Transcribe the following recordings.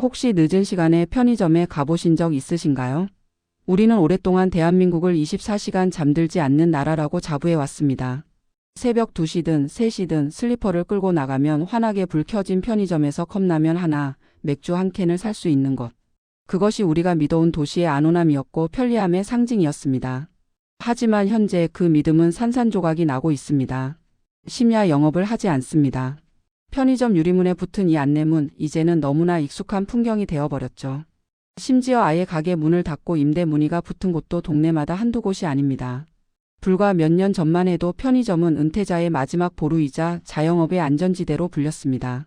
혹시 늦은 시간에 편의점에 가보신 적 있으신가요? 우리는 오랫동안 대한민국을 24시간 잠들지 않는 나라라고 자부해 왔습니다. 새벽 2시든 3시든 슬리퍼를 끌고 나가면 환하게 불 켜진 편의점에서 컵라면 하나, 맥주 한 캔을 살 수 있는 것. 그것이 우리가 믿어온 도시의 안온함이었고 편리함의 상징이었습니다. 하지만 현재 그 믿음은 산산조각이 나고 있습니다. 심야 영업을 하지 않습니다. 편의점 유리문에 붙은 이 안내문, 이제는 너무나 익숙한 풍경이 되어버렸죠. 심지어 아예 가게 문을 닫고 임대 문의가 붙은 곳도 동네마다 한두 곳이 아닙니다. 불과 몇 년 전만 해도 편의점은 은퇴자의 마지막 보루이자 자영업의 안전지대로 불렸습니다.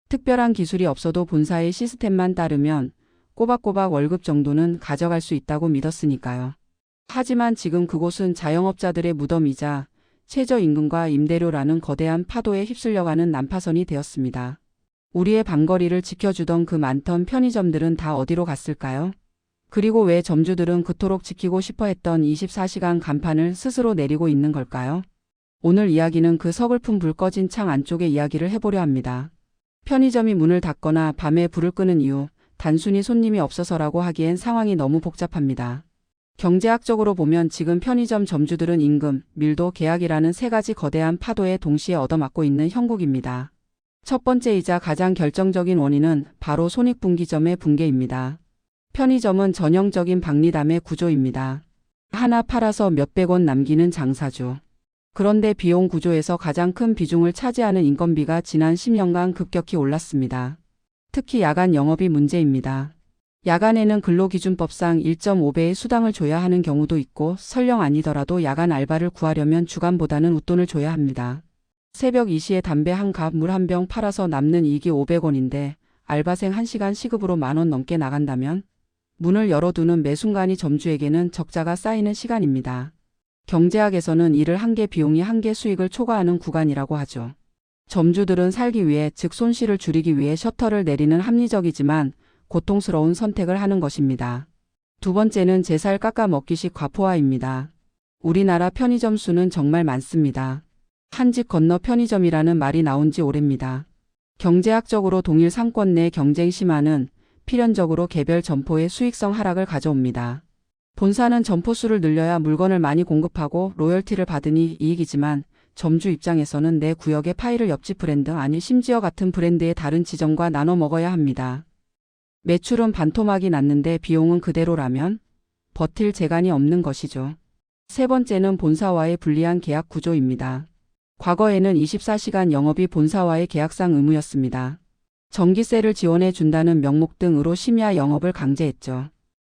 특별한 기술이 없어도 본사의 시스템만 따르면 꼬박꼬박 월급 정도는 가져갈 수 있다고 믿었으니까요. 하지만 지금 그곳은 자영업자들의 무덤이자 최저임금과 임대료라는 거대한 파도에 휩쓸려가는 난파선이 되었습니다. 우리의 방거리를 지켜주던 그 많던 편의점들은 다 어디로 갔을까요? 그리고 왜 점주들은 그토록 지키고 싶어 했던 24시간 간판을 스스로 내리고 있는 걸까요? 오늘 이야기는 그 서글픈 불 꺼진 창 안쪽의 이야기를 해보려 합니다. 편의점이 문을 닫거나 밤에 불을 끄는 이유, 단순히 손님이 없어서라고 하기엔 상황이 너무 복잡합니다. 경제학적으로 보면 지금 편의점 점주들은 임금, 밀도, 계약이라는 세 가지 거대한 파도에 동시에 얻어맞고 있는 형국입니다. 첫 번째이자 가장 결정적인 원인은 바로 손익분기점의 붕괴입니다. 편의점은 전형적인 박리담의 구조입니다. 하나 팔아서 몇백 원 남기는 장사죠. 그런데 비용 구조에서 가장 큰 비중을 차지하는 인건비가 지난 10년간 급격히 올랐습니다. 특히 야간 영업이 문제입니다. 야간에는 근로기준법상 1.5배의 수당을 줘야 하는 경우도 있고 설령 아니더라도 야간 알바를 구하려면 주간보다는 웃돈을 줘야 합니다. 새벽 2시에 담배 한 갑, 물 한 병 팔아서 남는 이익이 500원인데 알바생 1시간 시급으로 10,000원 넘게 나간다면 문을 열어두는 매 순간이 점주에게는 적자가 쌓이는 시간입니다. 경제학에서는 이를 한계 비용이 한계 수익을 초과하는 구간이라고 하죠. 점주들은 살기 위해, 즉 손실을 줄이기 위해 셔터를 내리는 합리적이지만 고통스러운 선택을 하는 것입니다. 두 번째는 제 살 깎아 먹기식 과포화입니다. 우리나라 편의점 수는 정말 많습니다. 한 집 건너 편의점이라는 말이 나온 지 오래입니다. 경제학적으로 동일 상권 내 경쟁 심화는 필연적으로 개별 점포의 수익성 하락을 가져옵니다. 본사는 점포 수를 늘려야 물건을 많이 공급하고 로열티를 받으니 이익이지만 점주 입장에서는 내 구역의 파이를 옆집 브랜드 아니 심지어 같은 브랜드의 다른 지점과 나눠 먹어야 합니다. 매출은 반토막이 났는데 비용은 그대로라면 버틸 재간이 없는 것이죠. 세 번째는 본사와의 불리한 계약 구조입니다. 과거에는 24시간 영업이 본사와의 계약상 의무였습니다. 전기세를 지원해 준다는 명목 등으로 심야 영업을 강제했죠.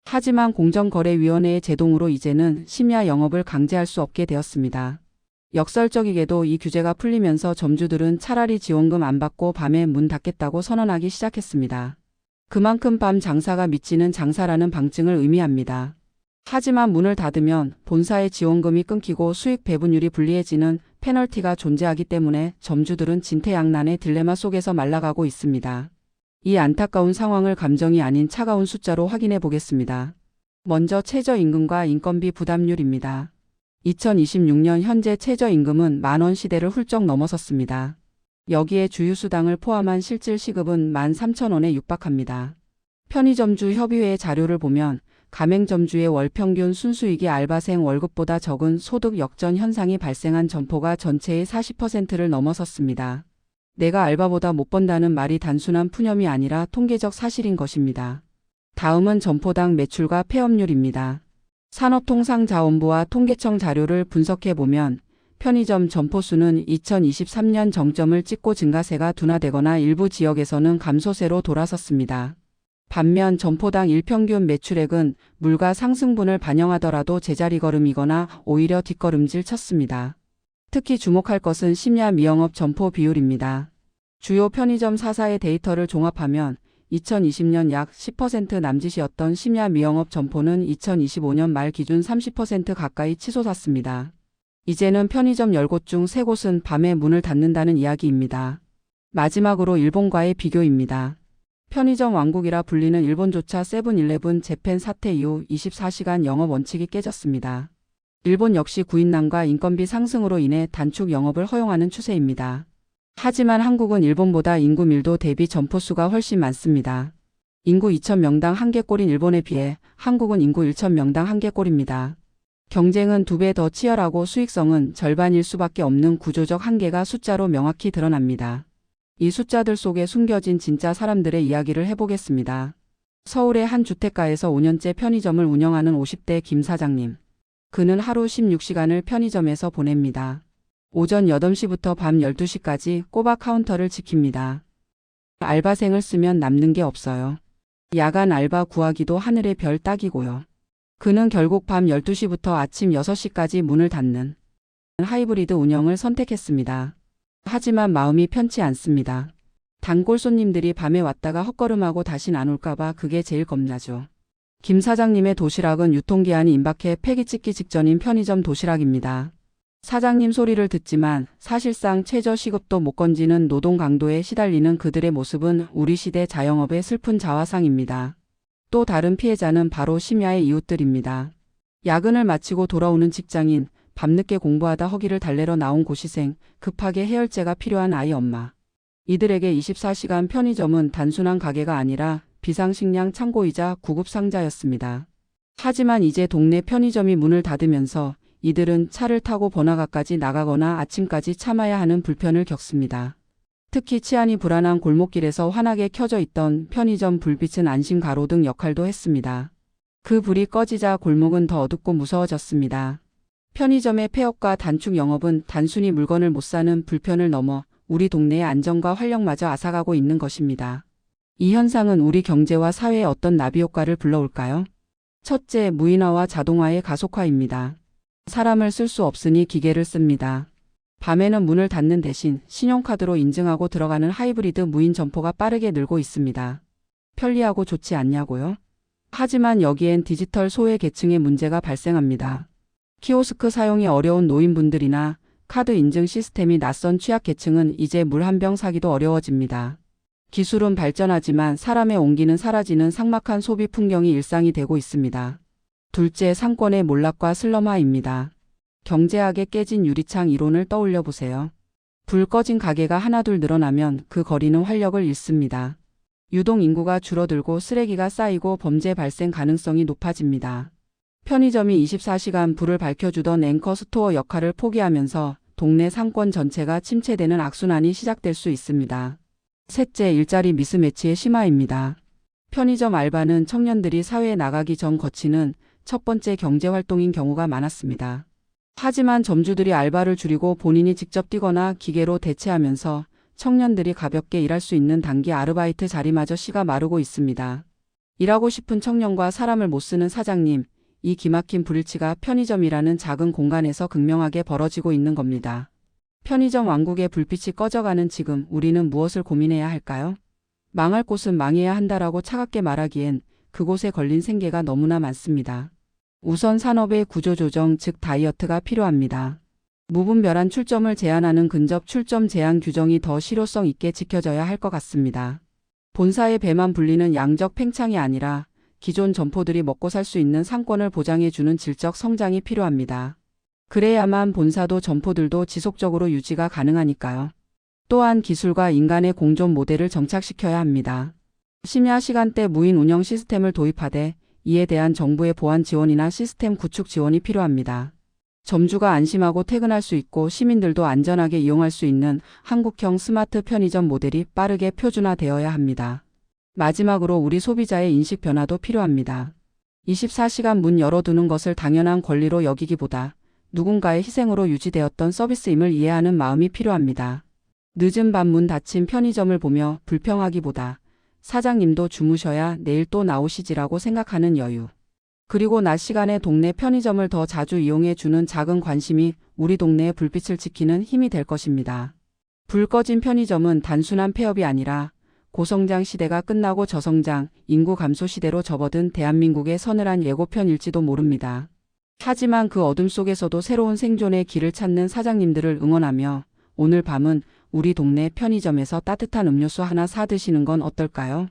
하지만 공정거래위원회의 제동으로 이제는 심야 영업을 강제할 수 없게 되었습니다. 역설적이게도 이 규제가 풀리면서 점주들은 차라리 지원금 안 받고 밤에 문 닫겠다고 선언하기 시작했습니다. 그만큼 밤 장사가 미치는 장사라는 방증을 의미합니다. 하지만 문을 닫으면 본사의 지원금이 끊기고 수익 배분율이 불리해지는 페널티가 존재하기 때문에 점주들은 진퇴양난의 딜레마 속에서 말라가고 있습니다. 이 안타까운 상황을 감정이 아닌 차가운 숫자로 확인해 보겠습니다. 먼저 최저임금과 인건비 부담률입니다. 2026년 현재 최저임금은 10,000원 시대를 훌쩍 넘어섰습니다. 여기에 주유수당을 포함한 실질 시급은 13,000원에 육박합니다. 편의점주 협의회의 자료를 보면 가맹점주의 월평균 순수익이 알바생 월급보다 적은 소득 역전 현상이 발생한 점포가 전체의 40%를 넘어섰습니다. 내가 알바보다 못 번다는 말이 단순한 푸념이 아니라 통계적 사실인 것입니다. 다음은 점포당 매출과 폐업률입니다. 산업통상자원부와 통계청 자료를 분석해보면 편의점 점포 수는 2023년 정점을 찍고 증가세가 둔화되거나 일부 지역에서는 감소세로 돌아섰습니다. 반면 점포당 일평균 매출액은 물가 상승분을 반영하더라도 제자리걸음이거나 오히려 뒷걸음질 쳤습니다. 특히 주목할 것은 심야 미영업 점포 비율입니다. 주요 편의점 4사의 데이터를 종합하면 2020년 약 10% 남짓이었던 심야 미영업 점포는 2025년 말 기준 30% 가까이 치솟았습니다. 이제는 편의점 10곳 중 3곳은 밤에 문을 닫는다는 이야기입니다. 마지막으로 일본과의 비교입니다. 편의점 왕국이라 불리는 일본조차 세븐일레븐 재팬 사태 이후 24시간 영업 원칙이 깨졌습니다. 일본 역시 구인난과 인건비 상승으로 인해 단축 영업을 허용하는 추세입니다. 하지만 한국은 일본보다 인구 밀도 대비 점포 수가 훨씬 많습니다. 인구 2,000명당 1개꼴인 일본에 비해 한국은 인구 1,000명당 1개꼴입니다. 경쟁은 2배 더 치열하고 수익성은 절반일 수밖에 없는 구조적 한계가 숫자로 명확히 드러납니다. 이 숫자들 속에 숨겨진 진짜 사람들의 이야기를 해보겠습니다. 서울의 한 주택가에서 5년째 편의점을 운영하는 50대 김 사장님. 그는 하루 16시간을 편의점에서 보냅니다. 오전 8시부터 밤 12시까지 꼬박 카운터를 지킵니다. 알바생을 쓰면 남는 게 없어요. 야간 알바 구하기도 하늘의 별 따기고요. 그는 결국 밤 12시부터 아침 6시까지 문을 닫는 하이브리드 운영을 선택했습니다. 하지만 마음이 편치 않습니다. 단골 손님들이 밤에 왔다가 헛걸음하고 다신 안 올까봐 그게 제일 겁나죠. 김 사장님의 도시락은 유통기한이 임박해 폐기 찍기 직전인 편의점 도시락입니다. 사장님 소리를 듣지만 사실상 최저 시급도 못 건지는 노동 강도에 시달리는 그들의 모습은 우리 시대 자영업의 슬픈 자화상입니다. 또 다른 피해자는 바로 심야의 이웃들입니다. 야근을 마치고 돌아오는 직장인, 밤늦게 공부하다 허기를 달래러 나온 고시생, 급하게 해열제가 필요한 아이 엄마. 이들에게 24시간 편의점은 단순한 가게가 아니라 비상식량 창고이자 구급상자였습니다. 하지만 이제 동네 편의점이 문을 닫으면서 이들은 차를 타고 번화가까지 나가거나 아침까지 참아야 하는 불편을 겪습니다. 특히 치안이 불안한 골목길에서 환하게 켜져 있던 편의점 불빛은 안심 가로등 역할도 했습니다. 그 불이 꺼지자 골목은 더 어둡고 무서워졌습니다. 편의점의 폐업과 단축 영업은 단순히 물건을 못 사는 불편을 넘어 우리 동네의 안정과 활력마저 앗아가고 있는 것입니다. 이 현상은 우리 경제와 사회에 어떤 나비 효과를 불러올까요? 첫째, 무인화와 자동화의 가속화입니다. 사람을 쓸 수 없으니 기계를 씁니다. 밤에는 문을 닫는 대신 신용카드로 인증하고 들어가는 하이브리드 무인 점포가 빠르게 늘고 있습니다. 편리하고 좋지 않냐고요? 하지만 여기엔 디지털 소외 계층의 문제가 발생합니다. 키오스크 사용이 어려운 노인분들이나 카드 인증 시스템이 낯선 취약계층은 이제 물 한 병 사기도 어려워집니다. 기술은 발전하지만 사람의 온기는 사라지는 삭막한 소비 풍경이 일상이 되고 있습니다. 둘째, 상권의 몰락과 슬럼화입니다. 경제학에 깨진 유리창 이론을 떠올려 보세요. 불 꺼진 가게가 하나둘 늘어나면 그 거리는 활력을 잃습니다. 유동 인구가 줄어들고 쓰레기가 쌓이고 범죄 발생 가능성이 높아집니다. 편의점이 24시간 불을 밝혀주던 앵커 스토어 역할을 포기하면서 동네 상권 전체가 침체되는 악순환이 시작될 수 있습니다. 셋째, 일자리 미스매치의 심화입니다. 편의점 알바는 청년들이 사회에 나가기 전 거치는 첫 번째 경제활동인 경우가 많았습니다. 하지만 점주들이 알바를 줄이고 본인이 직접 뛰거나 기계로 대체하면서 청년들이 가볍게 일할 수 있는 단기 아르바이트 자리마저 씨가 마르고 있습니다. 일하고 싶은 청년과 사람을 못 쓰는 사장님, 이 기막힌 불일치가 편의점이라는 작은 공간에서 극명하게 벌어지고 있는 겁니다. 편의점 왕국의 불빛이 꺼져가는 지금 우리는 무엇을 고민해야 할까요? 망할 곳은 망해야 한다라고 차갑게 말하기엔 그곳에 걸린 생계가 너무나 많습니다. 우선 산업의 구조조정, 즉 다이어트가 필요합니다. 무분별한 출점을 제한하는 근접 출점 제한 규정이 더 실효성 있게 지켜져야 할 것 같습니다. 본사의 배만 불리는 양적 팽창이 아니라 기존 점포들이 먹고 살 수 있는 상권을 보장해주는 질적 성장이 필요합니다. 그래야만 본사도 점포들도 지속적으로 유지가 가능하니까요. 또한 기술과 인간의 공존 모델을 정착시켜야 합니다. 심야 시간대 무인 운영 시스템을 도입하되 이에 대한 정부의 보안 지원이나 시스템 구축 지원이 필요합니다. 점주가 안심하고 퇴근할 수 있고 시민들도 안전하게 이용할 수 있는 한국형 스마트 편의점 모델이 빠르게 표준화되어야 합니다. 마지막으로 우리 소비자의 인식 변화도 필요합니다. 24시간 문 열어두는 것을 당연한 권리로 여기기보다 누군가의 희생으로 유지되었던 서비스임을 이해하는 마음이 필요합니다. 늦은 밤 문 닫힌 편의점을 보며 불평하기보다 사장님도 주무셔야 내일 또 나오시지라고 생각하는 여유. 그리고 낮 시간에 동네 편의점을 더 자주 이용해 주는 작은 관심이 우리 동네의 불빛을 지키는 힘이 될 것입니다. 불 꺼진 편의점은 단순한 폐업이 아니라 고성장 시대가 끝나고 저성장, 인구 감소 시대로 접어든 대한민국의 서늘한 예고편일지도 모릅니다. 하지만 그 어둠 속에서도 새로운 생존의 길을 찾는 사장님들을 응원하며 오늘 밤은 우리 동네 편의점에서 따뜻한 음료수 하나 사 드시는 건 어떨까요?